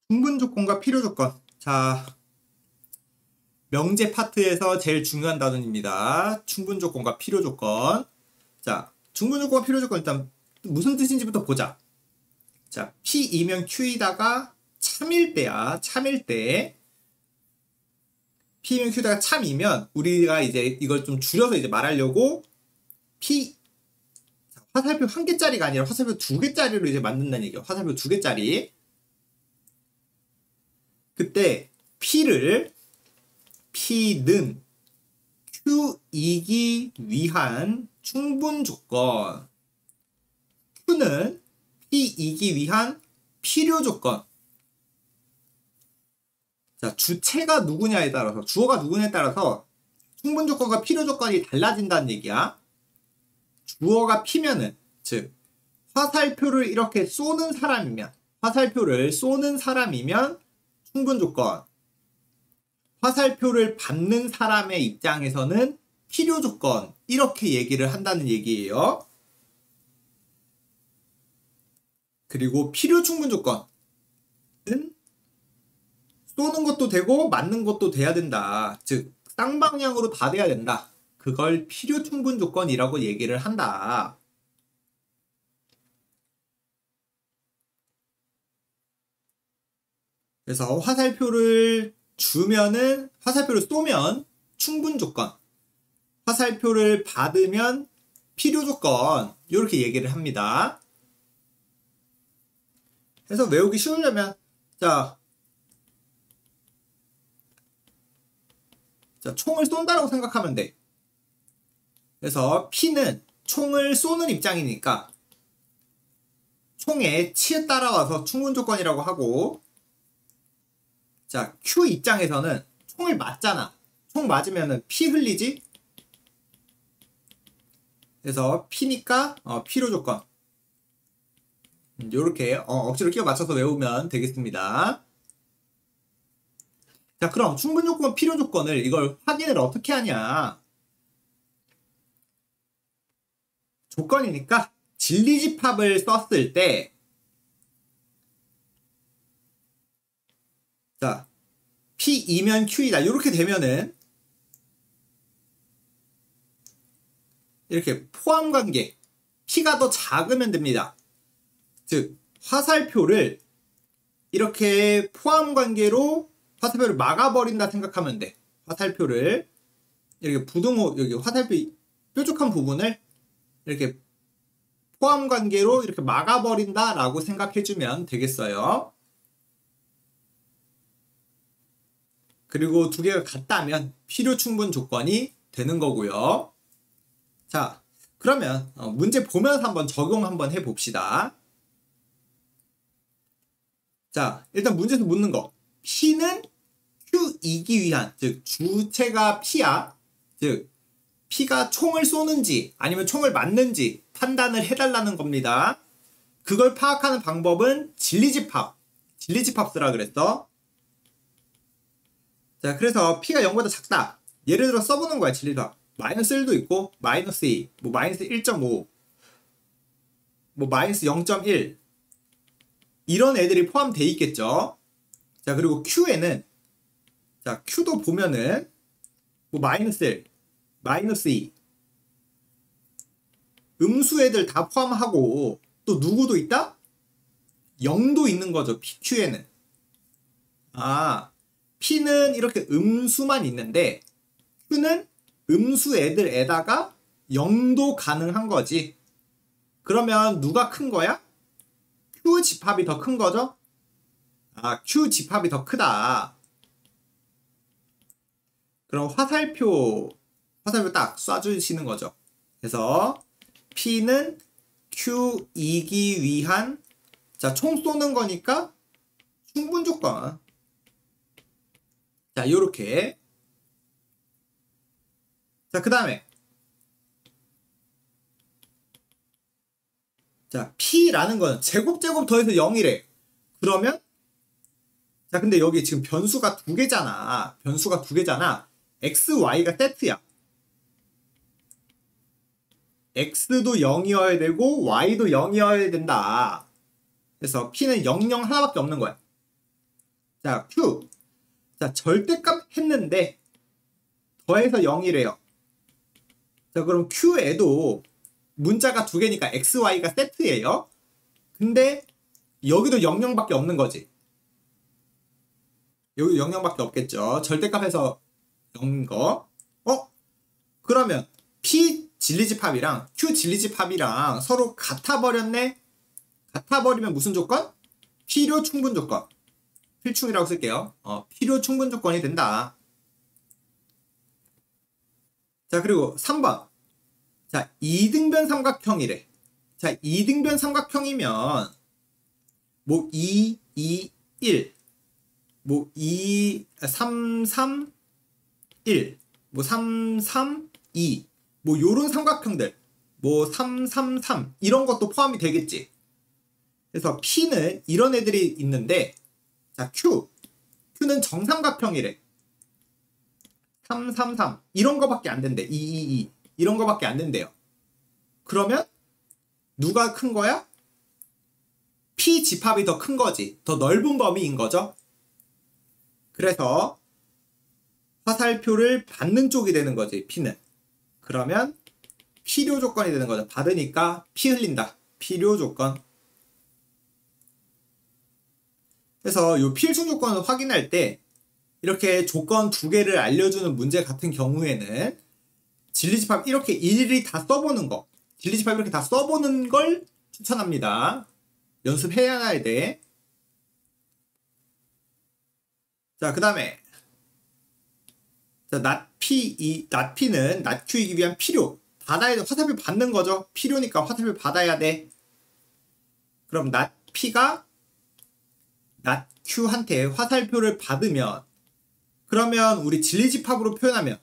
충분 조건과 필요 조건. 자, 명제 파트에서 제일 중요한 단원입니다. 충분 조건과 필요 조건. 자, 충분 조건과 필요 조건 일단 무슨 뜻인지부터 보자. 자, P이면 Q이다가 참일 때야. 참일 때. P이면 Q다가 참이면 우리가 이제 이걸 좀 줄여서 이제 말하려고 P 화살표 한 개짜리가 아니라 화살표 두 개짜리로 이제 만든다는 얘기야. 화살표 두 개짜리. 그때 P는 Q이기 위한 충분 조건, Q는 P이기 위한 필요 조건. 자, 주체가 누구냐에 따라서, 주어가 누구냐에 따라서 충분 조건과 필요 조건이 달라진다는 얘기야. 주어가 P면은, 즉 화살표를 이렇게 쏘는 사람이면, 화살표를 쏘는 사람이면 충분 조건, 화살표를 받는 사람의 입장에서는 필요 조건, 이렇게 얘기를 한다는 얘기예요. 그리고 필요 충분 조건은 쏘는 것도 되고 맞는 것도 돼야 된다. 즉 쌍방향으로 다 돼야 된다. 그걸 필요 충분 조건이라고 얘기를 한다. 그래서 화살표를 쏘면 충분 조건, 화살표를 받으면 필요 조건, 이렇게 얘기를 합니다. 그래서 외우기 쉬우려면, 자, 총을 쏜다라고 생각하면 돼. 그래서 P는 총을 쏘는 입장이니까 총의 치에 따라와서 충분 조건이라고 하고, 자, Q 입장에서는 총을 맞잖아. 총 맞으면은 피 흘리지? 그래서 P니까 필요 조건. 요렇게 억지로 끼워 맞춰서 외우면 되겠습니다. 자, 그럼 충분 조건, 필요 조건을 이걸 확인을 어떻게 하냐? 조건이니까 진리집합을 썼을 때, 자, P이면 Q이다. 이렇게 되면은 이렇게 포함관계, P가 더 작으면 됩니다. 즉 화살표를 이렇게 포함관계로 화살표를 막아버린다 생각하면 돼. 화살표를 이렇게 여기 화살표 뾰족한 부분을 이렇게 포함관계로 이렇게 막아버린다 라고 생각해주면 되겠어요. 그리고 두 개가 같다면 필요 충분 조건이 되는 거고요. 자, 그러면 문제 보면서 한번 적용 한번 해봅시다. 자, 일단 문제에서 묻는 거. P는 Q이기 위한, 즉 주체가 P야. 즉 P가 총을 쏘는지 아니면 총을 맞는지 판단을 해달라는 겁니다. 그걸 파악하는 방법은 진리집합 쓰라 그랬어. 자, 그래서 P가 0보다 작다. 예를 들어 써보는 거야, 진리집합. 마이너스 1도 있고, 마이너스 2, 뭐 마이너스 1.5, 뭐 마이너스 0.1 이런 애들이 포함되어 있겠죠. 자, 그리고 Q에는, 자, Q도 보면은 뭐 마이너스 1, 마이너스 2 음수 애들 다 포함하고 또 누구도 있다? 0도 있는 거죠, PQ에는. 아, P는 이렇게 음수만 있는데 Q는 음수 애들에다가 0도 가능한 거지. 그러면 누가 큰 거야? Q 집합이 더 큰 거죠? 아, Q 집합이 더 크다. 그럼 화살표 딱 쏴주시는 거죠. 그래서 P는 Q이기 위한, 자, 총 쏘는 거니까 충분 조건. 자, 요렇게. 자, 그 다음에, 자, P라는 거는 제곱 더해서 0이래. 그러면, 자, 근데 여기 지금 변수가 두 개잖아. X, Y가 세트야. X도 0이어야 되고 Y도 0이어야 된다. 그래서 P는 0, 0 하나밖에 없는 거야. 자, Q. 자, 절대값 했는데 더해서 0이래요. 자, 그럼 Q에도 문자가 두 개니까 X, Y가 세트예요. 근데 여기도 00밖에 없는 거지. 여기도 00밖에 없겠죠. 절대값에서 0인 거. 그러면 P 진리집합이랑 Q 진리집합이랑 서로 같아 버렸네? 같아 버리면 무슨 조건? 필요 충분 조건. 필충이라고 쓸게요. 필요 충분 조건이 된다. 자, 그리고 3번. 자, 이등변 삼각형이래. 자, 이등변 삼각형이면 뭐 2, 2, 1, 뭐 2, 3, 3, 1, 뭐 3, 3, 2, 뭐 요런 삼각형들, 뭐 3, 3, 3 이런 것도 포함이 되겠지. 그래서 P는 이런 애들이 있는데, 자, Q는 정삼각형이래. 3, 3, 3 이런 거밖에 안 된대. 2, 2, 2 이런 거밖에 안 된대요. 그러면 누가 큰 거야? P 집합이 더 큰 거지. 더 넓은 범위인 거죠. 그래서 화살표를 받는 쪽이 되는 거지, P는. 그러면 필요 조건이 되는 거죠. 받으니까 피 흘린다. 필요 조건. 그래서 이 필수 조건을 확인할 때 이렇게 조건 두 개를 알려주는 문제 같은 경우에는 진리집합 이렇게 일일이 다 써보는 거, 진리집합 이렇게 다 써보는 걸 추천합니다. 연습해야 돼. 자, 그 다음에 낫P는 낫Q이기 위한 필요. 받아야 돼. 화살표 받는 거죠. 필요니까 화살표 받아야 돼. 그럼 낫P가 낫Q한테 화살표를 받으면, 그러면 우리 진리집합으로 표현하면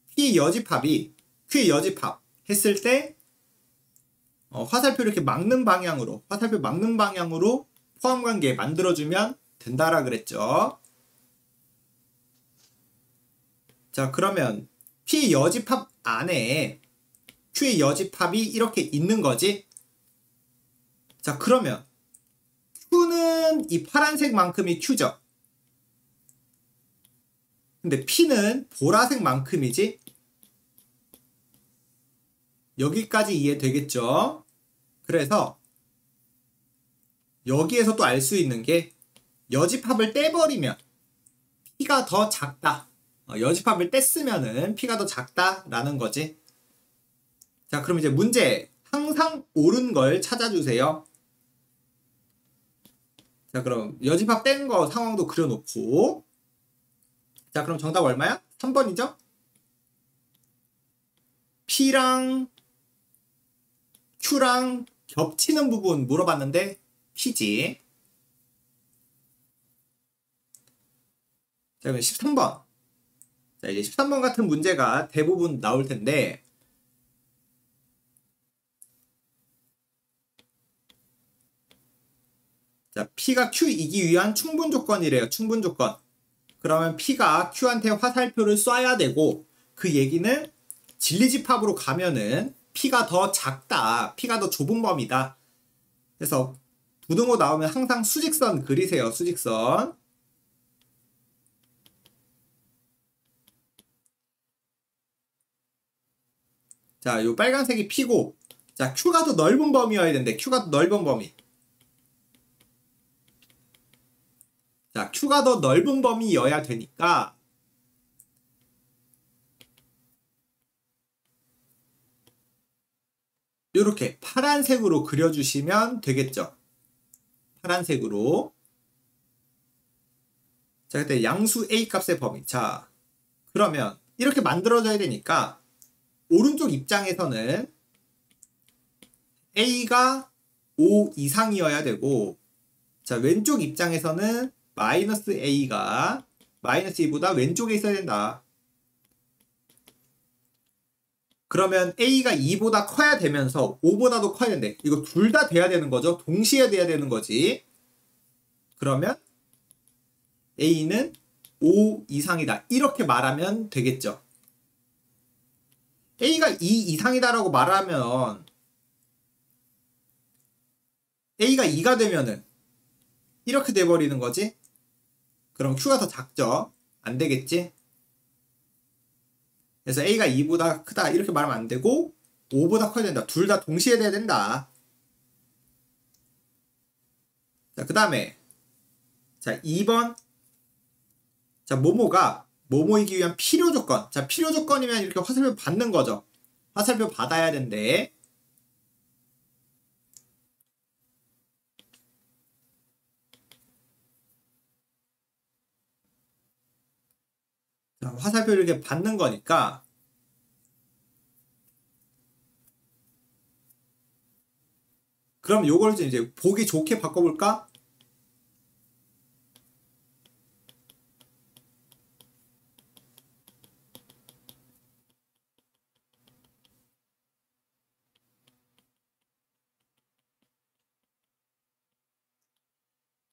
P의 여집합이 Q의 여집합 했을 때 화살표 이렇게 막는 방향으로, 화살표 막는 방향으로 포함관계 만들어주면 된다라 그랬죠. 자, 그러면 P의 여집합 안에 Q의 여집합이 이렇게 있는 거지. 자, 그러면 Q는 이 파란색만큼이 Q죠. 근데 P는 보라색만큼이지. 여기까지 이해되겠죠? 그래서 여기에서 또 알 수 있는 게 여집합을 떼버리면 P가 더 작다. 여집합을 뗐으면은 P가 더 작다라는 거지. 자, 그럼 이제 문제. 항상 옳은 걸 찾아주세요. 자, 그럼 여집합 뗀 거 상황도 그려놓고. 자, 그럼 정답 얼마야? 3번이죠? P랑 Q랑 겹치는 부분 물어봤는데 P지. 자, 그럼 13번. 자, 이제 13번 같은 문제가 대부분 나올 텐데, 자, P가 Q이기 위한 충분 조건이래요. 충분 조건. 그러면 P가 Q한테 화살표를 쏴야 되고, 그 얘기는 진리집합으로 가면은 P가 더 작다. P가 더 좁은 범위다. 그래서 부등호 나오면 항상 수직선 그리세요. 수직선. 자, 요 빨간색이 P고, 자, Q가 더 넓은 범위여야 되는데, Q가 더 넓은 범위. 자, Q가 더 넓은 범위여야 되니까, 요렇게 파란색으로 그려주시면 되겠죠. 파란색으로. 자, 그때 양수 A 값의 범위. 자, 그러면 이렇게 만들어져야 되니까 오른쪽 입장에서는 A가 5 이상이어야 되고, 자, 왼쪽 입장에서는 마이너스 A가 마이너스 2보다 왼쪽에 있어야 된다. 그러면 A가 2보다 커야 되면서 5보다도 커야 된대. 이거 둘 다 돼야 되는 거죠. 동시에 돼야 되는 거지. 그러면 A는 5 이상이다. 이렇게 말하면 되겠죠. A가 2 이상이다라고 말하면 A가 2가 되면은 이렇게 돼버리는 거지. 그럼 Q가 더 작죠? 안 되겠지? 그래서 A가 2보다 크다 이렇게 말하면 안 되고 5보다 커야 된다. 둘 다 동시에 돼야 된다. 자, 그 다음에 자 2번 자 뭐뭐가 뭐뭐이기 위한 필요 조건. 자 필요 조건이면 이렇게 화살표 받는 거죠. 화살표 받아야 된대. 자, 화살표 이렇게 받는 거니까 그럼 요걸 이제 보기 좋게 바꿔볼까?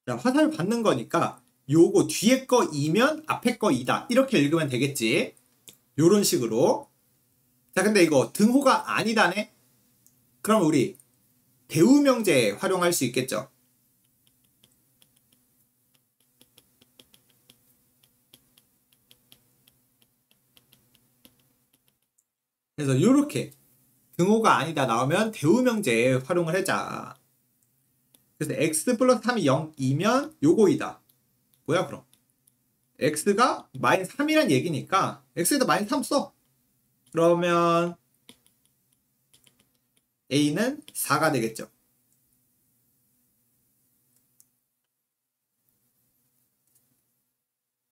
자, 화살표 받는 거니까 요거 뒤에 거 2면 앞에 거 2다. 이렇게 읽으면 되겠지. 요런 식으로. 자, 근데 이거 등호가 아니다네? 그럼 우리 대우명제 활용할 수 있겠죠. 그래서 요렇게 등호가 아니다 나오면 대우명제 활용을 하자. 그래서 x 플러스 3이 0이면 요거이다. 뭐야 그럼? x가 마이너스 3이란 얘기니까 x에다 마이너스 3 써. 그러면 a는 4가 되겠죠.